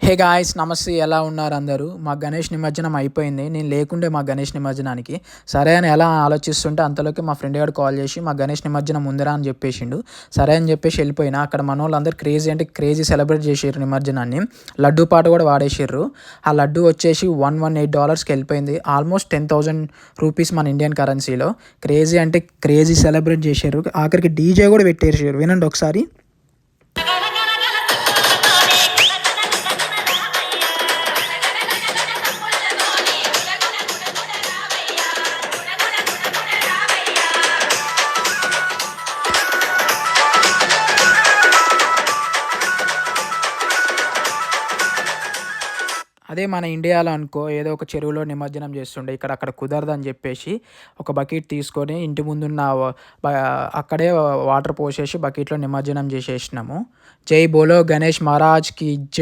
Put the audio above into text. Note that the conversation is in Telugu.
హే గాయ్స్ నమస్తే ఎలా ఉన్నారు అందరూ? మా గణేష్ నిమజ్జనం అయిపోయింది. నేను లేకుండే మా గణేష్ నిమజ్జనానికి. సరే అని ఎలా ఆలోచిస్తుంటే అంతలోకి మా ఫ్రెండ్ గాడు కాల్ చేసి మా గణేష్ నిమజ్జనం ఉందిరా అని చెప్పేసిండు. సరే అని చెప్పేసి వెళ్ళిపోయినా. అక్కడ మనోళ్ళందరూ క్రేజీ అంటే క్రేజీ సెలబ్రేట్ చేసిర్రు నిమజ్జనాన్ని. లడ్డూ పాట కూడా పాడేసిర్రు. ఆ లడ్డూ వచ్చేసి $118కి వెళ్ళిపోయింది. ఆల్మోస్ట్ 10,000 రూపీస్ మన ఇండియన్ కరెన్సీలో. క్రేజీ అంటే క్రేజీ సెలబ్రేట్ చేసిర్రు. ఆఖరికి డీజే కూడా పెట్టేసిర్రు. వినండి ఒకసారి. అదే మన ఇండియాలో అనుకో ఏదో ఒక చెరువులో నిమజ్జనం చేస్తుండే. ఇక్కడ అక్కడ కుదరదని చెప్పేసి ఒక బకెట్ తీసుకొని ఇంటి ముందున్న బ అక్కడే వాటర్ పోసేసి బకెట్‌లో నిమజ్జనం చేసేసినాము. జై బోలో గణేష్ మహారాజ్‌కి జై.